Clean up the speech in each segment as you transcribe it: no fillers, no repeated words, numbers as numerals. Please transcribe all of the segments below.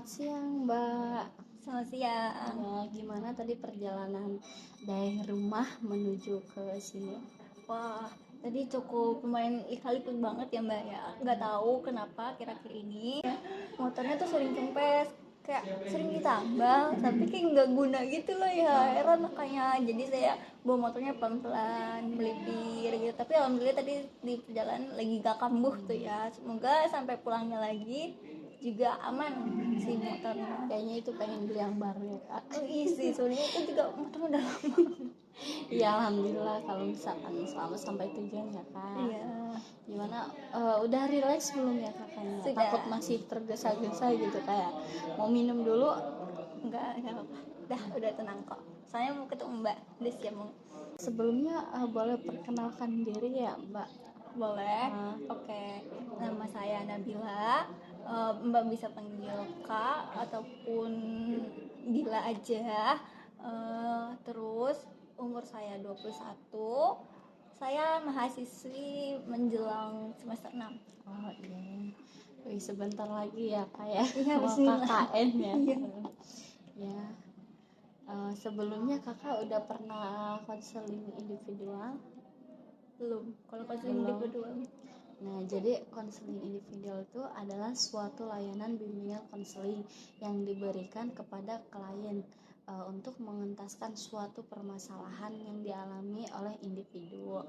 Selamat siang, Mbak. Selamat siang. Ya, gimana tadi perjalanan dari rumah menuju ke sini? Wah, tadi cukup lumayan ikut banget ya Mbak ya. Nggak tahu kenapa kira-kira ini motornya tuh sering kempes, kayak sering ditambal, tapi kayak nggak guna gitu loh ya. Heran makanya. Jadi saya bawa motornya pelan-pelan, melipir gitu. Tapi alhamdulillah tadi di perjalanan lagi gak kambuh tuh ya. Semoga sampai pulangnya lagi juga aman si motornya. Kayaknya itu pengen beli yang baru ya, Kak. Oh iya sih, soalnya itu juga motornya udah lama. Ya, alhamdulillah kalau misalkan selamat sampai tujuan ya, Kak. Iya. Gimana? Udah relax belum ya kakaknya? Sudah. Takut masih tergesa-gesa gitu kayak mau minum dulu. Enggak apa-apa. Udah tenang kok. Saya mau ketemu Mbak. Udah siap mau. Sebelumnya boleh perkenalkan diri ya, Mbak? Boleh. Oke. Nama saya Nabila. Mbak bisa panggil Kak ataupun Bila aja. Terus umur saya 21. Saya mahasiswi menjelang semester 6. Oh iya. Wih, sebentar lagi ya, Kak ya. Iya, Mau bismillah. KKN ya. Iya. Ya. Sebelumnya kakak udah pernah konseling individual? Belum. Kalau konseling Belum. individual. Nah, jadi konseling individual itu adalah suatu layanan bimbingan konseling yang diberikan kepada klien untuk mengentaskan suatu permasalahan yang dialami oleh individu.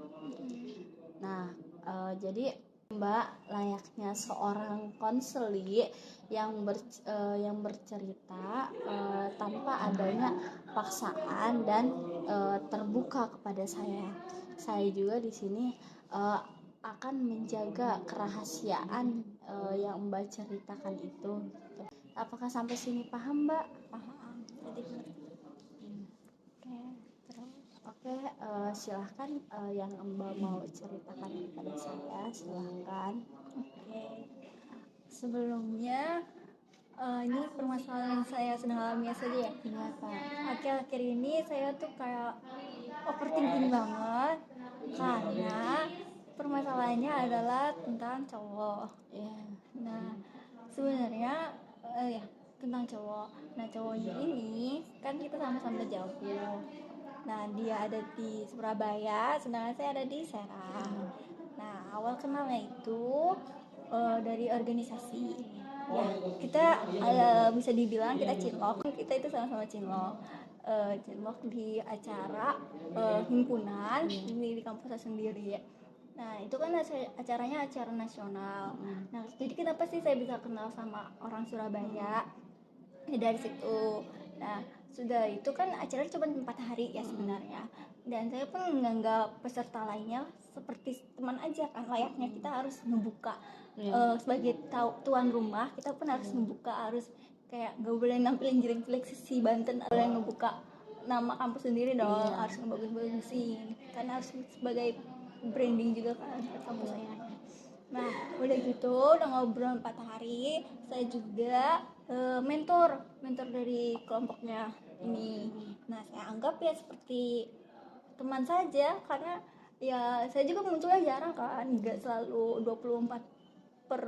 Nah, jadi Mbak layaknya seorang konseli yang bercerita tanpa adanya paksaan dan terbuka kepada saya. Saya juga di sini akan menjaga kerahasiaan yang Mbak ceritakan itu. Apakah sampai sini paham, Mbak? Paham. Jadi Oke, silahkan yang Mbak mau ceritakan kepada saya, silahkan. Oke. Sebelumnya ini permasalahan yang saya sedang alami saja ya. Iya, Pak. Akhir-akhir ini saya tuh kayak overthinking banget karena permasalahannya adalah tentang cowok. Iya. Nah, sebenarnya ya tentang cowok. Nah, cowoknya ini kan kita sama-sama jauh. Nah, dia ada di Surabaya, sedangkan saya ada di Serang. Nah, awal kenalnya itu dari organisasi. Ya, kita bisa dibilang kita cinlok. Kita itu sama-sama cinlok. Cinlok di acara himpunan di kampus sendiri. Nah, itu kan acaranya acara nasional. Nah, jadi kenapa sih saya bisa kenal sama orang Surabaya? Ya, dari situ. Nah, sudah itu kan acaranya cuma 4 hari ya sebenarnya. Dan saya pun menganggap peserta lainnya seperti teman aja kan, layaknya kita harus ngebuka sebagai tuan rumah, kita pun harus ngebuka, harus kayak gak boleh nampilin jelek-jelek sisi Banten, boleh ngebuka nama kampus sendiri dong, harus ngebagus-bagusin karena harus sebagai branding juga kan ke kampus saya. Nah, udah gitu, udah ngobrol 4 hari, saya juga mentor dari kelompoknya ini. Nah, saya anggap ya seperti teman saja karena ya saya juga munculnya jarang kan, nggak selalu 24 per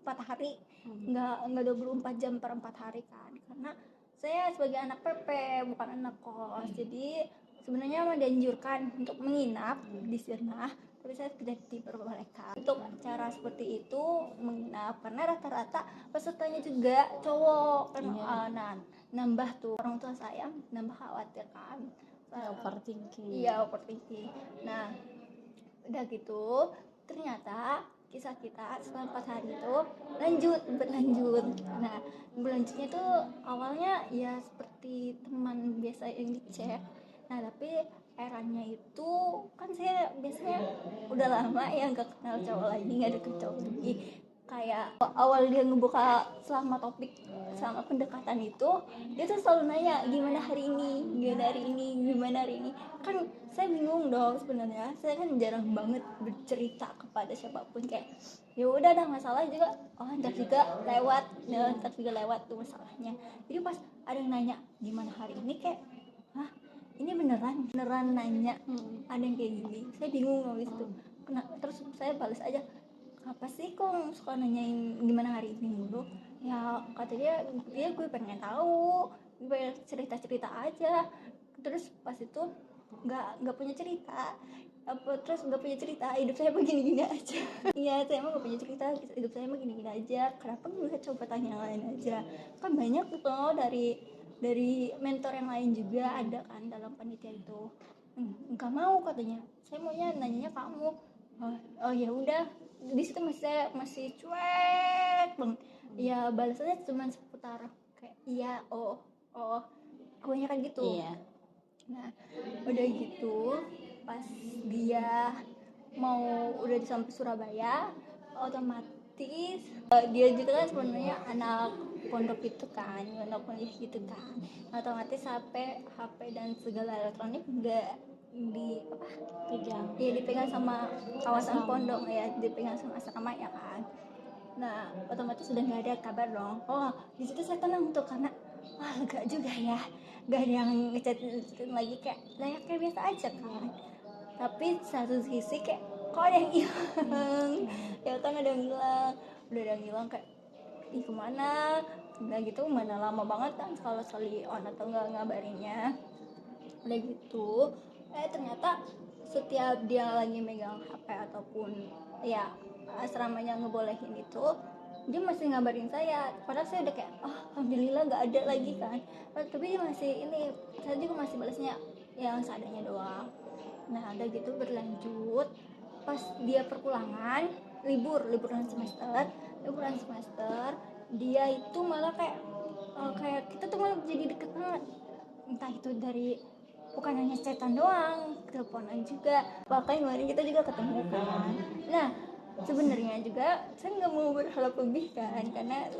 4 hari, nggak 24 jam per 4 hari kan, karena saya sebagai anak PP bukan anak kos, jadi sebenarnya dianjurkan untuk menginap di sana, tapi saya tidak diperbolehkan untuk acara seperti itu menginap karena rata-rata pesertanya juga cowok kan. Nah, nambah tuh orang tua saya nambah khawatir kan, Overthinking. Iya, overthinking. Nah, udah gitu ternyata kisah kita setelah 4 hari itu berlanjut. Nah, berlanjutnya tuh awalnya ya seperti teman biasa yang di chat. Nah, tapi eranya itu kan saya biasanya udah lama ya nggak kenal cowok lagi, nggak deket cowok lagi. Kayak awal dia ngebuka selama pendekatan itu, dia tuh selalu nanya gimana hari ini kan. Saya bingung dong sebenarnya, saya kan jarang banget bercerita kepada siapapun, kayak ya udah ada masalah juga ntar juga lewat tuh masalahnya. Jadi pas ada yang nanya gimana hari ini, kayak hah, ini beneran nanya, ada yang kayak gini, saya bingung habis itu. Terus saya balas aja, apa sih kok suka nanyain gimana hari ini mulu? Ya kata dia gue pengen tahu, gue pengen cerita aja. Terus pas itu nggak punya cerita apa, terus nggak punya cerita, hidup saya begini-gini aja. Iya, saya emang nggak punya cerita, hidup saya emang gini-gini aja, kenapa nggak coba tanya yang lain aja, kan banyak tuh dari mentor yang lain juga ada kan dalam panitia itu. Nggak mau katanya, saya maunya nanyanya kamu. Oh ya udah, di situ masih cuek bang. Ya balasannya cuma seputar kayak iya, oh kebanyakan gitu. Iya. Nah udah gitu pas dia mau udah sampai Surabaya, otomatis dia juga kan sebenarnya anak pondok itu kan, anak kuliah gitu kan, otomatis HP dan segala elektronik enggak Pegang. ya dipegang sama kawasan pondok ya, dipegang sama asrama ya kan. Nah otomatis sudah nggak ada kabar dong. Oh di situ saya tenang tuh karena lega juga ya, nggak ada yang ngechat lagi, kayak layaknya biasa aja kan. Tapi satu sisi kayak kok ada yang hilang, ya kan ada yang hilang, udah ada yang hilang kayak ih kemana. Udah gitu mana lama banget kan kalau sekali on atau nggak ngabarinnya. Udah gitu ternyata setiap dia lagi megang HP ataupun ya asramanya ngebolehin itu, dia masih ngabarin saya, padahal saya udah kayak alhamdulillah nggak ada lagi kan. Tapi dia masih ini, saya juga masih balasnya yang seadanya doang. Nah udah gitu berlanjut, pas dia perpulangan liburan semester, dia itu malah kayak kita tuh malah jadi deket banget, entah itu dari bukan hanya chatan doang, teleponan juga, bahkan kemarin kita juga ketemu kan. Nah sebenarnya juga saya nggak mau berharap lebih kan, karena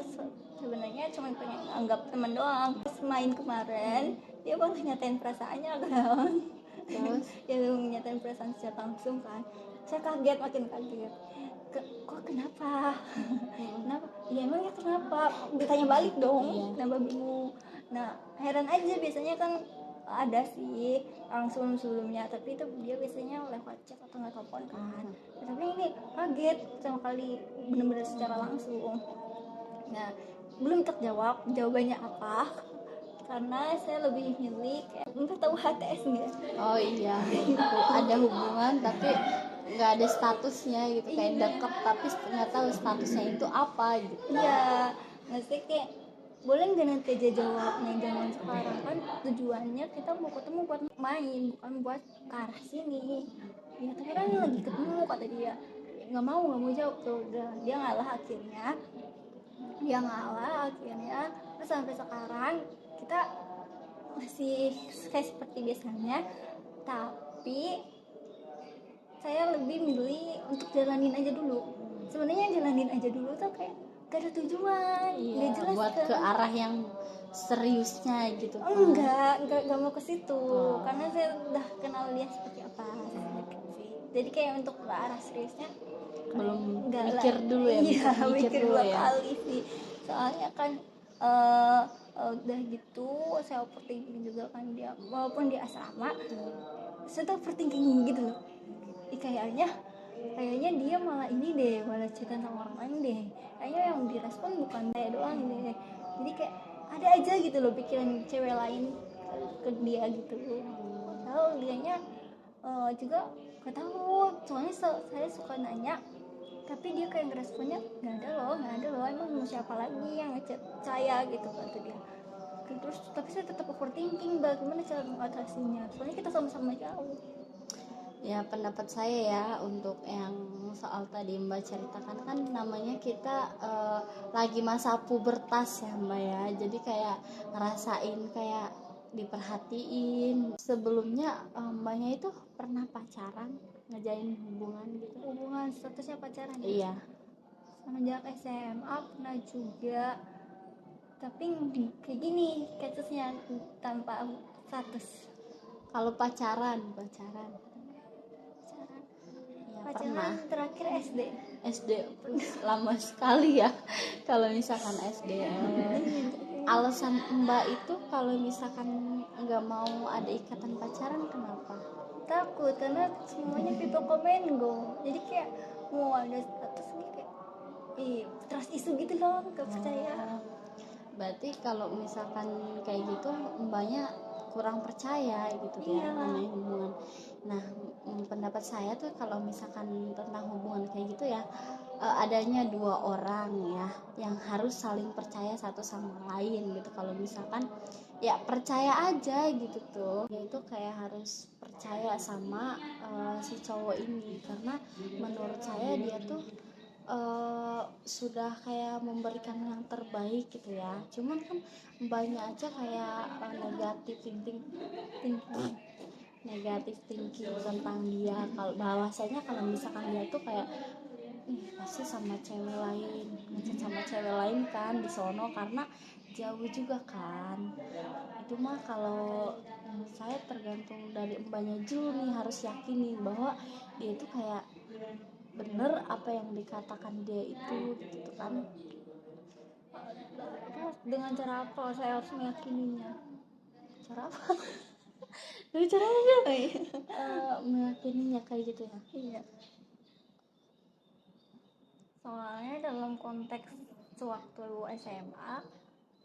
sebenarnya cuma pengen anggap teman doang. Pas main kemarin dia malah nyatain perasaannya kan. Terus ya nyatain perasaan secara langsung kan, saya kaget, makin kaget. Kok kenapa? Kenapa? Ya emangnya kenapa? Ditanya balik dong. Iya. Kenapa bingung? Nah heran aja, biasanya kan ada sih langsung sebelumnya, tapi itu dia biasanya lewat chat atau nggak telepon kan. Tapi ini kaget sama kali bener-bener secara langsung. Nah belum terjawab jawabannya apa, karena saya lebih milih kayak nggak tahu HTS nggak. Oh iya, ada hubungan tapi nggak ada statusnya gitu, kayak deket tapi nggak tahu statusnya itu apa gitu. Iya, maksudnya kayak boleh nggak nanti aja jawabnya, jangan sekarang, kan tujuannya kita mau ketemu buat main, bukan buat ke arah sini. Ya tapi kan lagi ketemu kata dia, nggak mau jawab tuh. Udah dia ngalah akhirnya, terus sampai sekarang kita masih kayak seperti biasanya, tapi saya lebih milih untuk jalanin aja dulu. Sebenarnya jalanin aja dulu tuh kayak gak ada tujuan, Iya, jelas buat kan? ke arah yang seriusnya gitu kan. Enggak mau ke situ, karena saya udah kenal dia seperti apa sih. Jadi kayak untuk ke arah seriusnya Belum enggak mikir lah. dulu ya, Iya, mikir dulu dua ya. kali sih, soalnya kan udah gitu saya overthinking juga kan, dia walaupun di asrama saya tuh overthinking gitu loh. Kayaknya dia malah ini deh, malah cerita sama orang lain deh, kayaknya yang direspon bukan saya doang deh. Jadi kayak ada aja gitu loh pikiran cewek lain ke dia gitu. Tahu dianya juga gak tahu, soalnya saya suka nanya tapi dia kayak ngeresponnya nggak ada loh, emang mau siapa lagi yang ngechat saya gitu kata dia. Terus tapi saya tetap overthinking, bagaimana cara mengatasinya, soalnya kita sama-sama jauh. Ya pendapat saya ya untuk yang soal tadi Mbak ceritakan, kan namanya kita lagi masa pubertas ya Mbak ya, jadi kayak ngerasain kayak diperhatiin. Sebelumnya Mbaknya itu pernah pacaran, ngejalin hubungan gitu? Hubungan statusnya pacaran? Iya. Semenjak SMA pernah juga, tapi kayak gini kasusnya tanpa status. Kalau pacaran ya, pernah. Terakhir SD lama sekali ya. Kalau misalkan SD, alasan Mbak itu kalau misalkan nggak mau ada ikatan pacaran kenapa? takut, karena semuanya people comment go, jadi kayak mau ada status nih kayak trust isu gitu loh, gak percaya. Berarti kalau misalkan kayak gitu mbaknya kurang percaya gitu ya Iya. namanya hubungan. Nah, pendapat saya tuh kalau misalkan tentang hubungan kayak gitu ya, adanya dua orang ya yang harus saling percaya satu sama lain gitu. Kalau misalkan ya percaya aja gitu tuh, yaitu kayak harus percaya sama si cowok ini, karena menurut saya dia tuh sudah kayak memberikan yang terbaik gitu ya. Cuman kan banyak aja kayak negatif thinking tentang dia, kalau bahwasanya kalau misalkan dia tuh kayak pasti sama cewek lain, ngechat sama cewek lain kan di sono, karena jauh juga kan. Itu mah kalau menurut saya tergantung dari mbaknya juga nih, harus yakinin bahwa dia itu kayak bener apa yang dikatakan dia itu gitu kan. Terus dengan cara apa saya harus meyakininya? Cara apa? Dari cara apa? Oh, iya. Meyakininya kayak gitu ya. Iya. Soalnya dalam konteks sewaktu SMA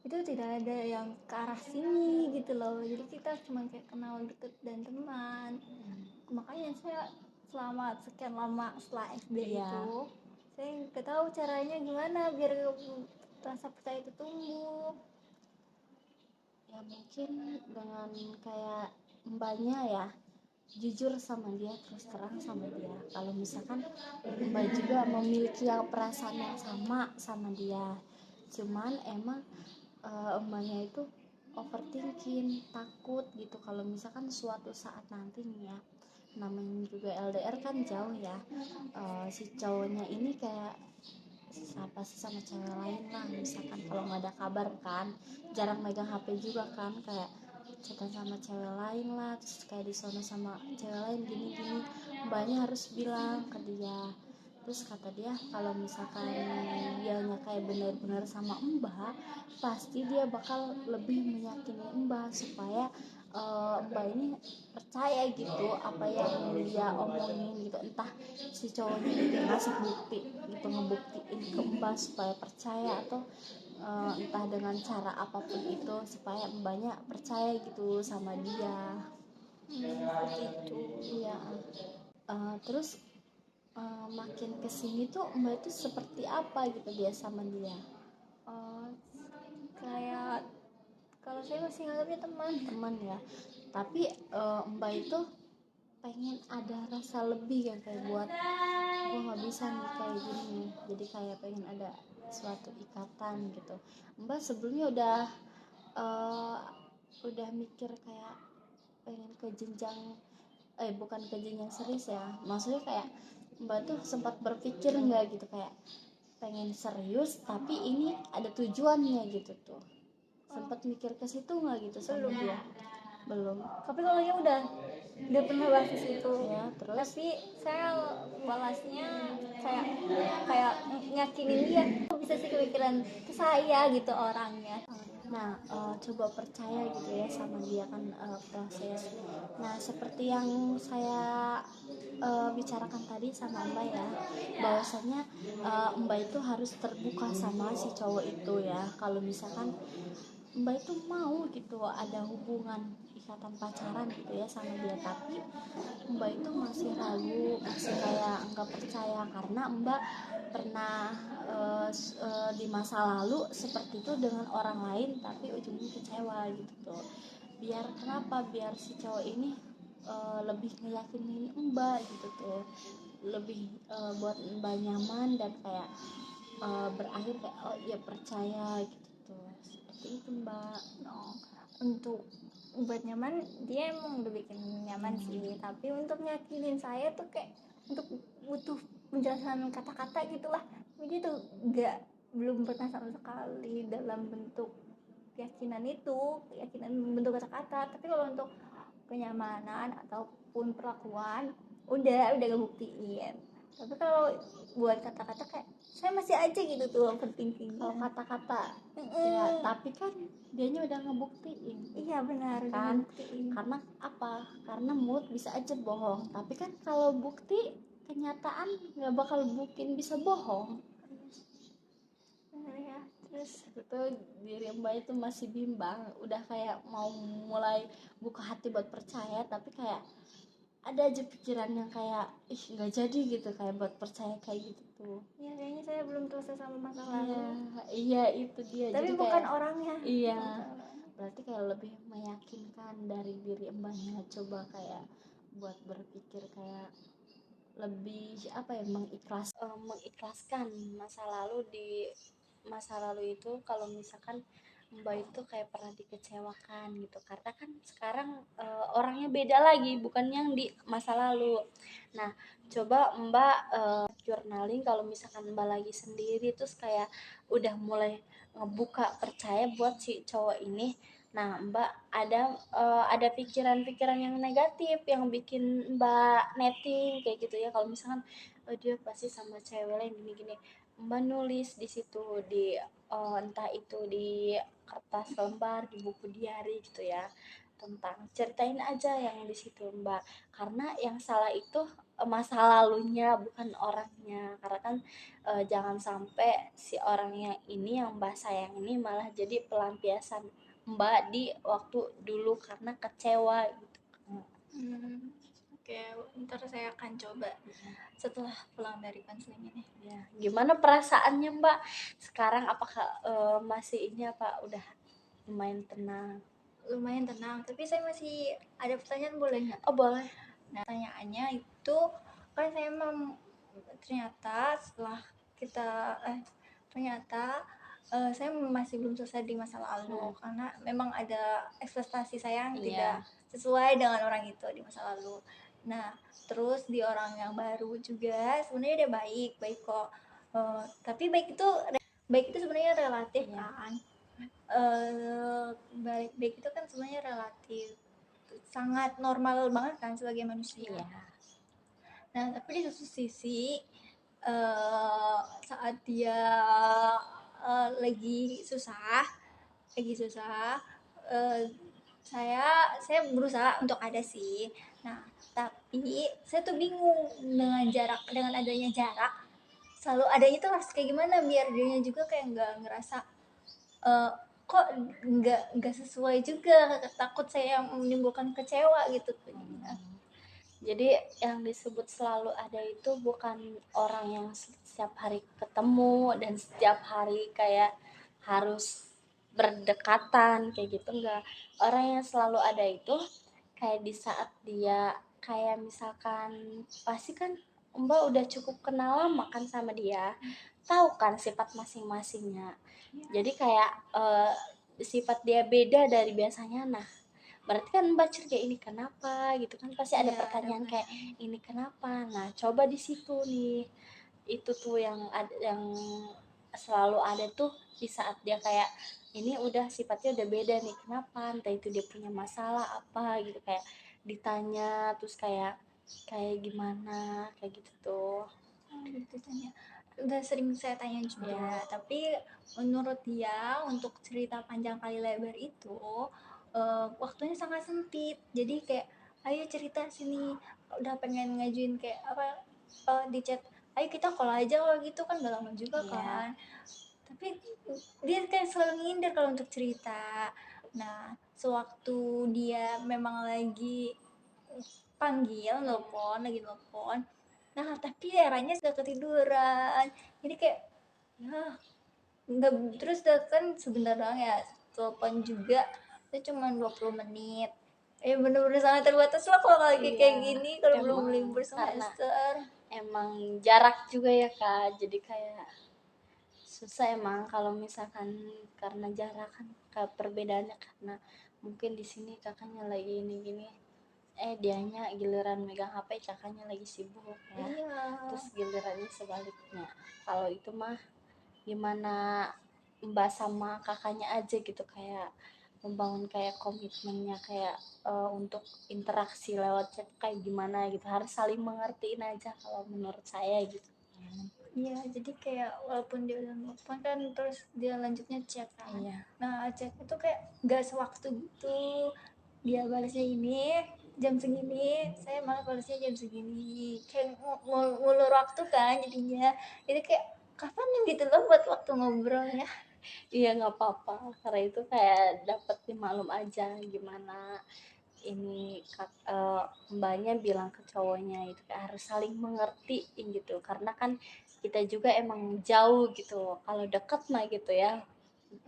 itu tidak ada yang ke arah sini gitu loh, jadi kita cuma kayak kenal deket dan teman. Makanya saya selama sekian lama setelah SD Iya. itu saya nggak tahu caranya gimana biar rasa percaya itu tumbuh. Ya mungkin dengan kayak mbaknya ya jujur sama dia, terus terang sama dia. Kalau misalkan mbak juga memiliki perasaan yang sama dia, cuman emang mbaknya itu overthinking, takut gitu kalau misalkan suatu saat nanti nih ya, namanya juga LDR kan jauh ya, si cowoknya ini kayak siapa sih sama cewek lain lah misalkan, kalau nggak ada kabar kan, jarang megang HP juga kan, kayak chatan sama cewek lain lah, terus kayak di sono sama cewek lain gini-gini, mbaknya harus bilang ke dia. Terus kata dia kalau misalkan dianya kayak benar-benar sama mbak, pasti dia bakal lebih meyakini mbak supaya mbak ini percaya gitu apa yang dia omongin gitu, entah si cowoknya itu ngasih bukti gitu, ngebuktiin ke mbak supaya percaya, atau entah dengan cara apapun itu supaya mbaknya percaya gitu sama dia. Seperti itu. Iya. Terus makin kesini tuh mbak itu seperti apa gitu dia sama dia? Oh, kayak kalau saya masih nganggapnya teman Ya, tapi mbak itu pengen ada rasa lebih kan, kayak buat gue nggak bisa nih kayak gini, jadi kayak pengen ada suatu ikatan gitu. Mbak sebelumnya udah mikir kayak pengen ke jenjang, bukan ke jenjang serius ya, maksudnya kayak mbak tuh sempat berpikir nggak gitu kayak pengen serius tapi ini ada tujuannya gitu tuh, sempat mikir ke situ nggak gitu sama belum. dia? Belum. Tapi kalau ya udah pernah bahas di situ Ya, terus tapi saya balasnya kayak kayak ngakinin dia, kok bisa sih kepikiran ke saya gitu orangnya. nah coba percaya gitu ya sama dia kan, proses. Nah seperti yang saya bicarakan tadi sama mbak ya, bahwasanya mbak itu harus terbuka sama si cowok itu ya, kalau misalkan mbak itu mau gitu ada hubungan ikatan pacaran gitu ya sama dia, tapi mbak itu masih ragu, masih kayak nggak percaya karena mbak pernah di masa lalu seperti itu dengan orang lain tapi ujungnya kecewa gitu tuh. Biar kenapa, biar si cowok ini lebih ngeyakinin mbak gitu tuh, lebih buat mbak nyaman dan kayak berakhir kayak oh ya percaya gitu tuh, seperti itu mbak. No. Untuk buat nyaman dia emang udah bikin nyaman sih, tapi untuk nyakinin saya tuh kayak untuk butuh penjelasan kata-kata gitulah, begitu nggak, belum pernah sama sekali dalam bentuk keyakinan bentuk kata-kata. Tapi kalau untuk kenyamanan ataupun perlakuan udah ngebuktiin. Tapi kalau buat kata-kata kayak saya masih aja gitu tuh overthinkingnya. Kalau kata-kata ya, tapi kan dianya udah ngebuktiin. Iya benar Kan ngebuktiin. karena apa, karena mood bisa aja bohong, tapi kan kalau bukti kenyataan nggak bakal buktiin bisa bohong. Terus itu diri Mbak itu masih bimbang, udah kayak mau mulai buka hati buat percaya, tapi kayak ada aja pikiran yang kayak ih nggak jadi gitu, kayak buat percaya kayak gitu tuh. Ya kayaknya saya belum selesai sama masa Iya, lalu, iya itu dia. tapi Jadi bukan kayak orangnya. iya, Masalah. berarti kayak lebih meyakinkan dari diri Mbaknya, coba kayak buat berpikir kayak lebih apa ya, mengikhlaskan masa lalu. Di masa lalu itu kalau misalkan Mbak itu kayak pernah dikecewakan gitu, karena kan sekarang orangnya beda lagi, bukan yang di masa lalu. Nah, coba Mbak journaling kalau misalkan Mbak lagi sendiri, terus kayak udah mulai ngebuka percaya buat si cowok ini. Nah, Mbak ada pikiran-pikiran yang negatif yang bikin Mbak netting kayak gitu ya. Kalau misalkan dia pasti sama cewek lain gini-gini, Mbak nulis di situ, di entah itu di kertas lembar, di buku diary gitu ya, tentang ceritain aja yang di situ Mbak, karena yang salah itu masa lalunya, bukan orangnya. Karena kan jangan sampai si orang yang ini, yang Mbak sayang ini, malah jadi pelampiasan Mbak di waktu dulu karena kecewa gitu. Oke, ntar saya akan coba setelah pulang dari konseling ini. Ya, gimana perasaannya Mbak sekarang? Apakah masih ini apa udah lumayan tenang? Lumayan tenang, tapi saya masih ada pertanyaan, boleh nggak? Oh boleh. Nah, pertanyaannya itu kan saya ternyata setelah kita ternyata saya masih belum selesai di masa lalu, karena memang ada ekspektasi saya yang tidak sesuai dengan orang itu di masa lalu. Nah, terus di orang yang baru juga sebenarnya dia baik baik kok. Tapi baik itu sebenarnya relatif kan. Baik itu kan sebenarnya relatif, sangat normal banget kan sebagai manusia. Nah, tapi di satu sisi saat dia lagi susah saya berusaha untuk ada sih. Nah, tapi saya tuh bingung dengan adanya jarak, selalu adanya tuh harus kayak gimana biar dirinya juga kayak nggak ngerasa kok nggak sesuai juga, takut saya menimbulkan kecewa gitu. Jadi yang disebut selalu ada itu bukan orang yang setiap hari ketemu dan setiap hari kayak harus berdekatan kayak gitu, enggak. Orang yang selalu ada itu kayak di saat dia kayak misalkan, pasti kan Mbak udah cukup kenal lama kan sama dia, tahu kan sifat masing-masingnya. Jadi kayak sifat dia beda dari biasanya. Nah, berarti kan Mbak curiga ini kenapa gitu kan, pasti ada pertanyaan kayak ini kenapa. Nah, coba di situ nih, itu tuh yang ada, yang selalu ada tuh di saat dia kayak ini udah sifatnya udah beda nih, kenapa, entah itu dia punya masalah apa gitu, kayak ditanya terus kayak gimana kayak gitu tuh. Gitu tanya, udah sering saya tanya juga, tapi menurut dia untuk cerita panjang kali lebar itu waktunya sangat sempit. Jadi kayak ayo cerita sini, udah pengen ngajuin kayak apa di chat, ayo kita call aja kalau gitu kan udah lama juga kan. Tapi dia kayak selalu ngindar kalau untuk cerita. Nah, sewaktu dia memang lagi lagi nelpon, nah tapi eranya sudah ketiduran, jadi kayak ya nggak, terus kan sebentar doang ya telepon juga, itu cuma 20 menit. Bener-bener sangat terbatas lah kalau lagi kayak gini, kalau belum libur semester. Emang jarak juga ya Kak, jadi kayak susah emang kalau misalkan karena jarak kan, perbedaannya karena mungkin di sini kakaknya lagi ini gini, dianya giliran megang HP, kakaknya lagi sibuk ya. Terus gilirannya sebaliknya. Kalau itu mah gimana Mbak sama kakaknya aja gitu, kayak membangun kayak komitmennya, kayak untuk interaksi lewat chat kayak gimana gitu, harus saling mengertiin aja kalau menurut saya gitu. Iya, jadi kayak walaupun dia udah nelfon kan, terus dia lanjutnya chat kan. Nah, chat itu kayak gak sewaktu gitu. Dia balasnya ini jam segini, saya malah balasnya jam segini. Kayak ngulur waktu kan jadinya. Jadi kayak kapan gitu loh buat waktu ngobrolnya. Iya nggak apa-apa, karena itu kayak dapet dimaklum aja gimana ini Mbaknya bilang ke cowoknya itu kayak harus saling mengerti gitu, karena kan kita juga emang jauh gitu. Kalau deket mah gitu ya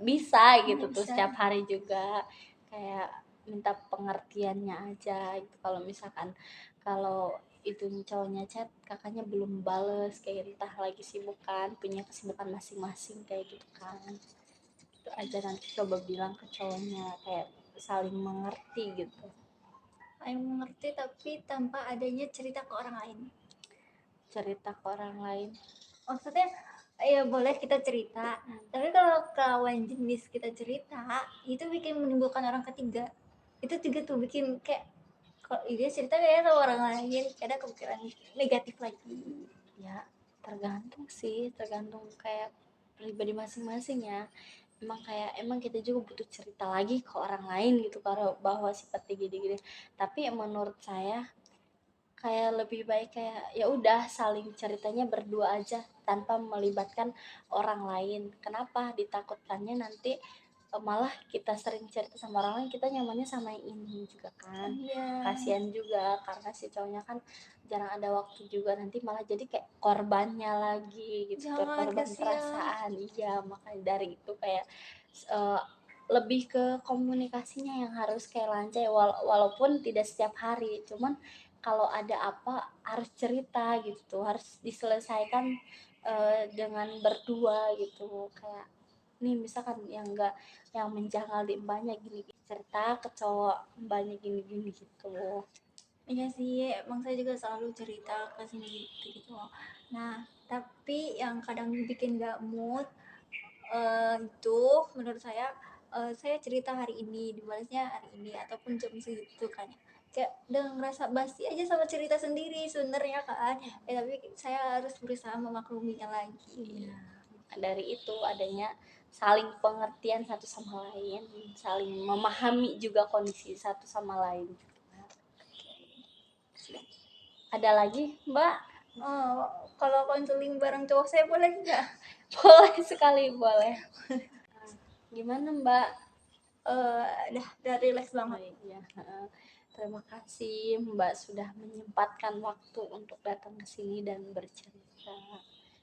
bisa gitu tuh Bisa. setiap hari juga, kayak minta pengertiannya aja gitu. Kalau misalkan kalau itu cowoknya chat kakaknya belum bales, kayak entah lagi sibuk kan, punya kesibukan masing-masing kayak gitu kan. Itu aja, nanti coba bilang ke cowoknya kayak saling mengerti gitu. Saling mengerti tapi tanpa adanya cerita ke orang lain. Cerita ke orang lain, Maksudnya ya boleh kita cerita, tapi kalau ke lawan jenis kita cerita itu bikin menimbulkan orang ketiga. Itu juga tuh bikin kayak kalau dia cerita kayak sama orang lain, kadang kepikiran negatif lagi. ya tergantung sih, tergantung kayak pribadi masing-masing ya. Emang kita juga butuh cerita lagi ke orang lain gitu, kalau bahwa seperti gini-gini. Tapi menurut saya kayak lebih baik kayak ya udah saling ceritanya berdua aja tanpa melibatkan orang lain. Kenapa ditakutkannya nanti malah kita sering cerita sama orang lain, kita nyamannya sama yang ini juga kan. Iya, Kasihan juga karena si cowoknya kan jarang ada waktu juga, nanti malah jadi kayak korbannya lagi gitu, jangan, korban kasihan. perasaan. Iya, makanya dari itu kayak eh, lebih ke komunikasinya yang harus kayak lancar, walaupun tidak setiap hari, cuman kalau ada apa harus cerita gitu, harus diselesaikan dengan berdua gitu. Kayak nih misalkan yang enggak, yang menjanggal di mbaknya gini, cerita ke cowok mbaknya gini-gini gitu. Iya sih, emang saya juga selalu cerita ke sini gitu. Nah, tapi yang kadang bikin gak mood itu menurut saya cerita hari ini dibalasnya hari ini ataupun jam segitu kan ya. Kayak udah ngerasa basi aja sama cerita sendiri sebenarnya kan. Tapi saya harus berusaha memakluminya lagi. Iya, dari itu adanya saling pengertian satu sama lain, saling memahami juga kondisi satu sama lain. Ada lagi mbak? Oh, kalau konseling bareng cowok saya boleh nggak? Boleh sekali, boleh. Gimana mbak? Udah relax banget. Oh, iya. Terima kasih Mbak sudah menyempatkan waktu untuk datang ke sini dan bercerita.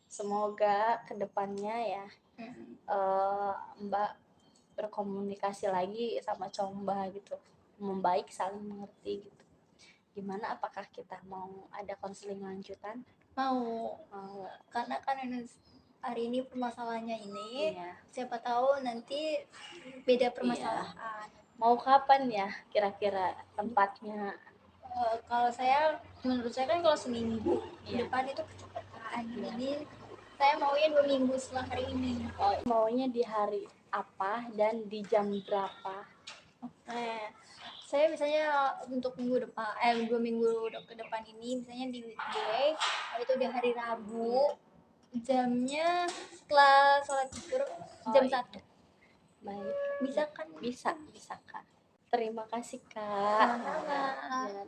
Semoga kedepannya ya Hmm. Mbak berkomunikasi lagi sama cowok Mbak gitu, membaik, saling mengerti gitu. Gimana, apakah kita mau ada konseling lanjutan? Mau, Mau. karena kan hari ini permasalahannya ini, Iya. siapa tahu nanti beda Iya. permasalahan. Mau kapan ya kira-kira tempatnya? Kalau menurut saya kan kalau seminggu ke Iya. depan itu kecepatan, Iya. jadi saya maunya 2 minggu setelah hari ini. Oh, maunya di hari apa dan di jam berapa? Oke, saya misalnya untuk minggu depan, 2 minggu ke depan ini, misalnya di weekday, itu di hari Rabu, jamnya setelah sholat zuhur jam Iya. 1. Baik. Bisa kan? Bisa Kak. Terima kasih Kak. Sama-sama. Ya,